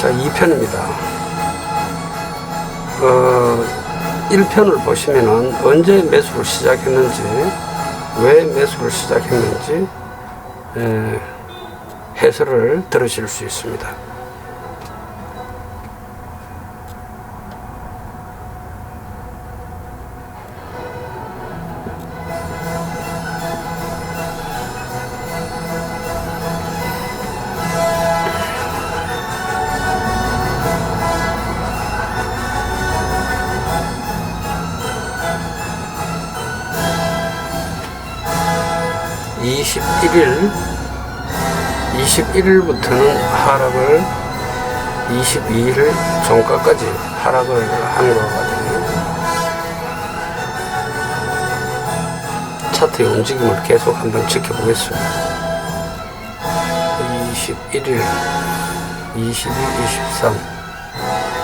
자, 2편입니다. 1편을 보시면은 언제 매수를 시작했는지, 왜 매수를 시작했는지 해설을 들으실 수 있습니다. (21일) 21일부터는 하락을, 22일 종가까지 하락을 하는 거거든요. 차트의 움직임을 계속 한번 지켜보겠습니다. 21일, 22, 23,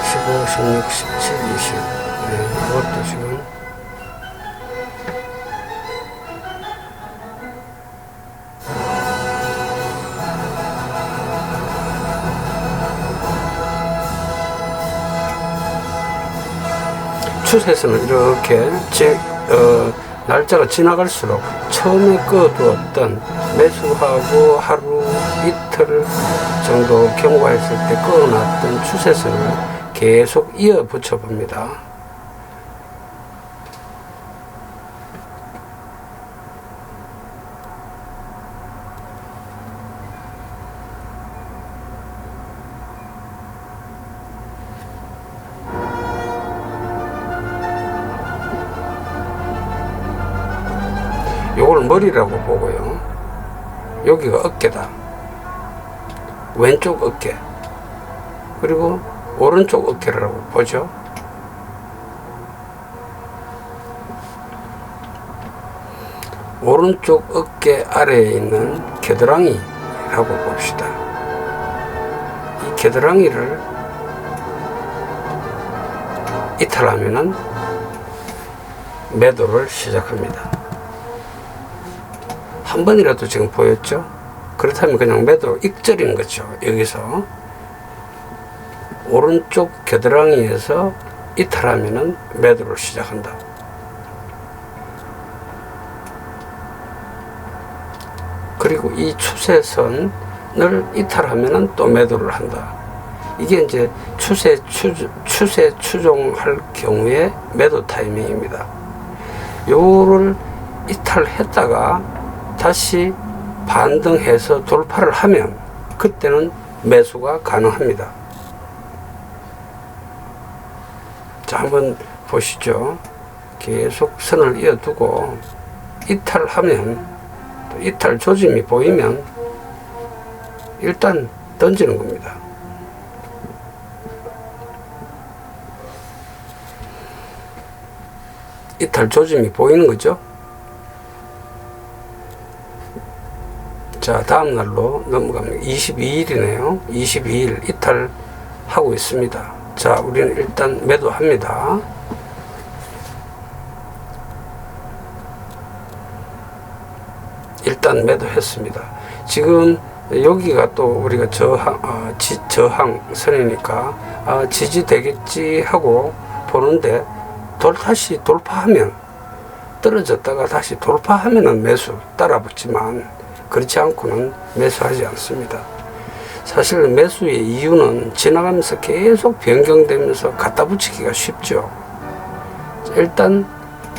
15, 16, 17, 20. 이것도 지금 추세선을 이렇게 날짜가 지나갈수록 처음에 꺼두었던, 매수하고 하루 이틀 정도 경과했을 때 꺼놨던 추세선을 계속 이어 붙여 봅니다. 요걸 머리라고 보고요. 여기가 어깨다. 왼쪽 어깨. 그리고 오른쪽 어깨라고 보죠. 오른쪽 어깨 아래에 있는 겨드랑이라고 봅시다. 이 겨드랑이를 이탈하면은 매도를 시작합니다. 한 번이라도 지금 보였죠? 그렇다면 그냥 매도 익절인 거죠. 여기서 오른쪽 겨드랑이에서 이탈하면은 매도를 시작한다. 그리고 이 추세선을 이탈하면은 또 매도를 한다. 이게 이제 추세 추종할 경우에 매도 타이밍입니다. 요를 이탈했다가 다시 반등해서 돌파를 하면 그때는 매수가 가능합니다. 자, 한번 보시죠. 계속 선을 이어두고 이탈하면, 또 이탈 조짐이 보이면 일단 던지는 겁니다. 이탈 조짐이 보이는 거죠. 자, 다음 날로 넘어갑니다. 22일이네요. 22일 이탈하고 있습니다. 자, 우리는 일단 매도합니다. 일단 매도했습니다. 지금 여기가 또 우리가 저항선이니까 지지되겠지 하고 보는데, 다시 돌파하면, 떨어졌다가 다시 돌파하면은 매수 따라붙지만 그렇지 않고는 매수하지 않습니다. 사실 매수의 이유는 지나가면서 계속 변경되면서 갖다 붙이기가 쉽죠. 일단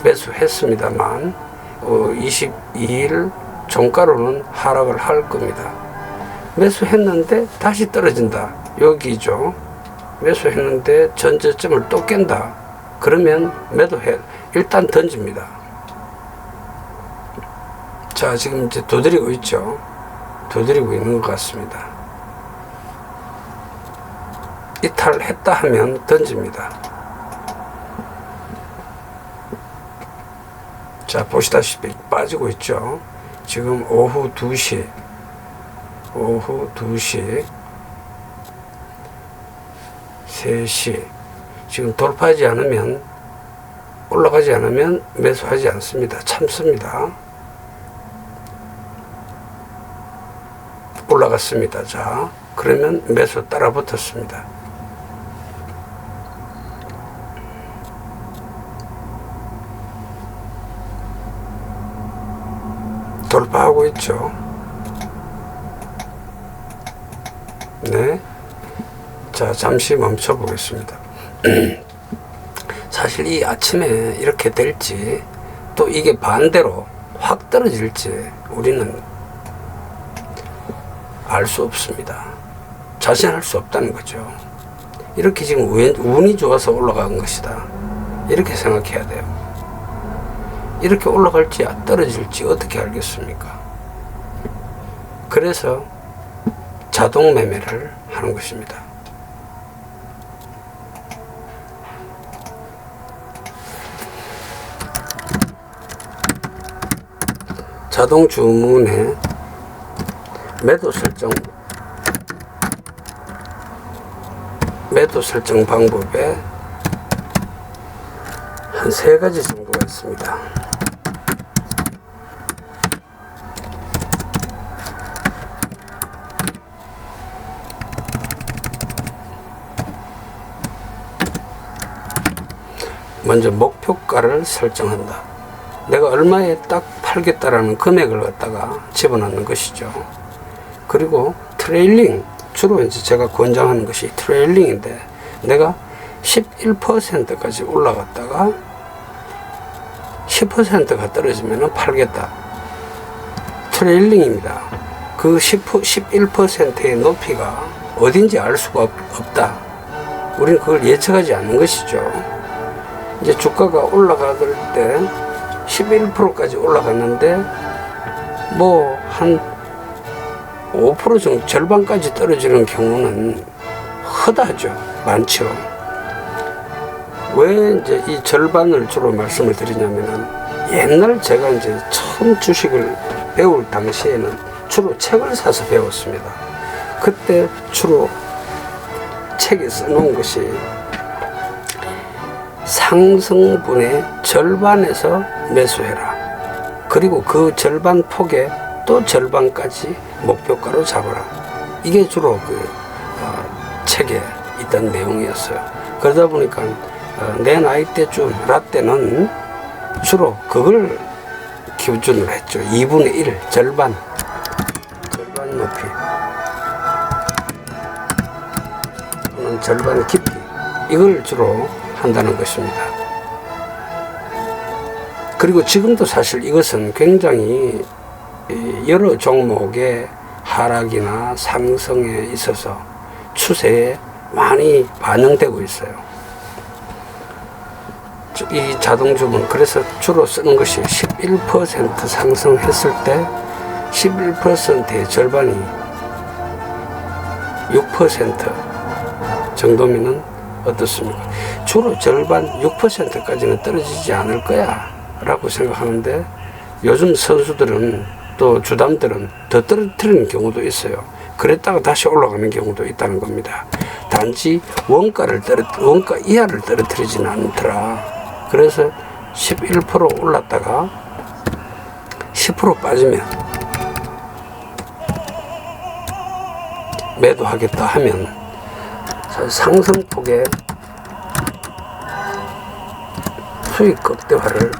매수했습니다만 22일 종가로는 하락을 할 겁니다. 매수했는데 다시 떨어진다. 여기죠. 매수했는데 전저점을 또 깬다. 그러면 매도해. 일단 던집니다. 자, 지금 이제 두드리고 있죠. 두드리고 있는 것 같습니다. 이탈했다 하면 던집니다. 자, 보시다시피 빠지고 있죠. 지금 오후 2시, 오후 2시, 3시. 지금 돌파하지 않으면, 올라가지 않으면 매수하지 않습니다. 참습니다. 올라갔습니다. 자, 그러면 매수 따라 붙었습니다. 돌파하고 있죠. 네. 자, 잠시 멈춰 보겠습니다. 사실 이 아침에 이렇게 될지 또 이게 반대로 확 떨어질지 우리는 알 수 없습니다. 자신할 수 없다는 거죠. 이렇게 지금 운이 좋아서 올라간 것이다. 이렇게 생각해야 돼요. 이렇게 올라갈지 떨어질지 어떻게 알겠습니까? 그래서 자동 매매를 하는 것입니다. 자동 주문에 매도 설정 방법에 한 3가지 정도가 있습니다. 먼저 목표가를 설정한다. 내가 얼마에 딱 팔겠다라는 금액을 갖다가 집어넣는 것이죠. 그리고 트레일링, 주로 이제 제가 권장하는 것이 트레일링인데, 내가 11%까지 올라갔다가 10%가 떨어지면 팔겠다. 트레일링입니다. 그 11%의 높이가 어딘지 알 수가 없다. 우리는 그걸 예측하지 않는 것이죠. 이제 주가가 올라갈 때 11%까지 올라갔는데 뭐 한 5% 정도, 절반까지 떨어지는 경우는 허다하죠. 많죠. 왜 이제 이 절반을 주로 말씀을 드리냐면은, 옛날 제가 이제 처음 주식을 배울 당시에는 주로 책을 사서 배웠습니다. 그때 주로 책에 써놓은 것이 상승분의 절반에서 매수해라. 그리고 그 절반 폭에 또 절반까지 목표가로 잡아라. 이게 주로 책에 있던 내용이었어요. 그러다 보니까 내 나이 때쯤 라떼는 주로 그걸 기준으로 했죠. 2분의 1, 절반 높이 또는 절반 깊이, 이걸 주로 한다는 것입니다. 그리고 지금도 사실 이것은 굉장히 여러 종목의 하락이나 상승에 있어서 추세에 많이 반영되고 있어요. 이 자동주문, 그래서 주로 쓰는 것이 11% 상승했을 때 11%의 절반이 6% 정도면은 어떻습니까? 주로 절반 6%까지는 떨어지지 않을 거야 라고 생각하는데, 요즘 선수들은 또 주담들은 더 떨어뜨리는 경우도 있어요. 그랬다가 다시 올라가는 경우도 있다는 겁니다. 단지 원가 이하를 떨어뜨리지는 않더라. 그래서 11% 올랐다가 10% 빠지면 매도하겠다 하면 상승폭의 수익 극대화를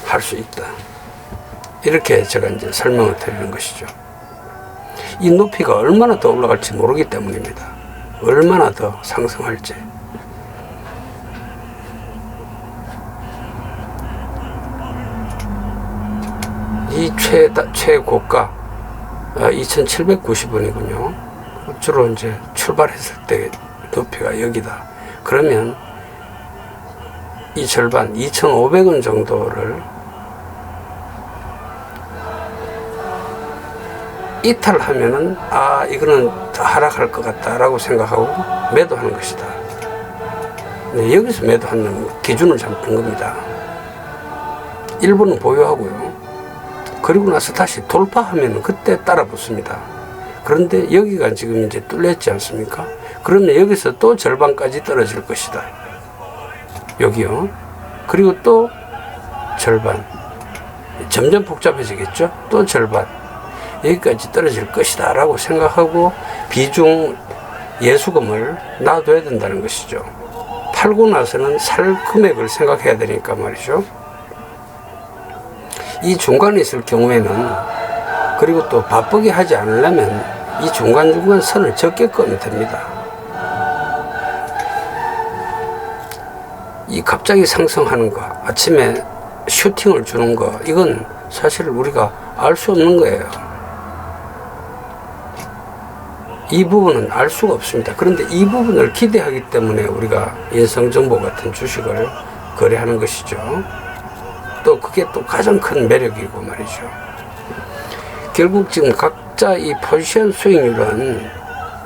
할 수 있다. 이렇게 제가 이제 설명을 드리는 것이죠. 이 높이가 얼마나 더 올라갈지 모르기 때문입니다. 얼마나 더 상승할지. 이 최고가 2,790원이군요. 주로 이제 출발했을 때 높이가 여기다. 그러면 이 절반 2,500원 정도를 이탈하면은 이거는 더 하락할 것 같다라고 생각하고 매도하는 것이다. 네, 여기서 매도하는 기준을 잡는 겁니다. 일부는 보유하고요. 그리고 나서 다시 돌파하면 그때 따라 붙습니다. 그런데 여기가 지금 이제 뚫렸지 않습니까? 그러면 여기서 또 절반까지 떨어질 것이다. 여기요. 그리고 또 절반. 점점 복잡해지겠죠. 또 절반 여기까지 떨어질 것이다 라고 생각하고 비중 예수금을 놔둬야 된다는 것이죠. 팔고 나서는 살 금액을 생각해야 되니까 말이죠. 이 중간에 있을 경우에는, 그리고 또 바쁘게 하지 않으려면 이 중간중간 선을 적게 끄면 됩니다. 이 갑자기 상승하는 거, 아침에 슈팅을 주는 거, 이건 사실 우리가 알 수 없는 거예요. 이 부분은 알 수가 없습니다. 그런데 이 부분을 기대하기 때문에 우리가 인성정보 같은 주식을 거래하는 것이죠. 또 그게 또 가장 큰 매력이고 말이죠. 결국 지금 각자 이 포지션 수익률은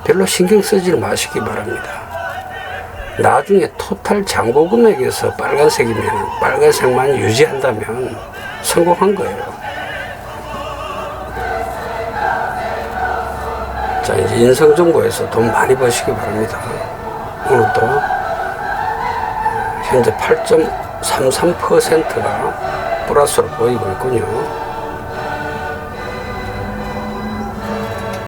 별로 신경 쓰지 마시기 바랍니다. 나중에 토탈 잔고 금액에서 빨간색이면 빨간색만 유지한다면 성공한 거예요. 자, 이제 인성정보에서 돈 많이 버시기 바랍니다. 오늘도 현재 8.33%가 플러스로 보이고 있군요.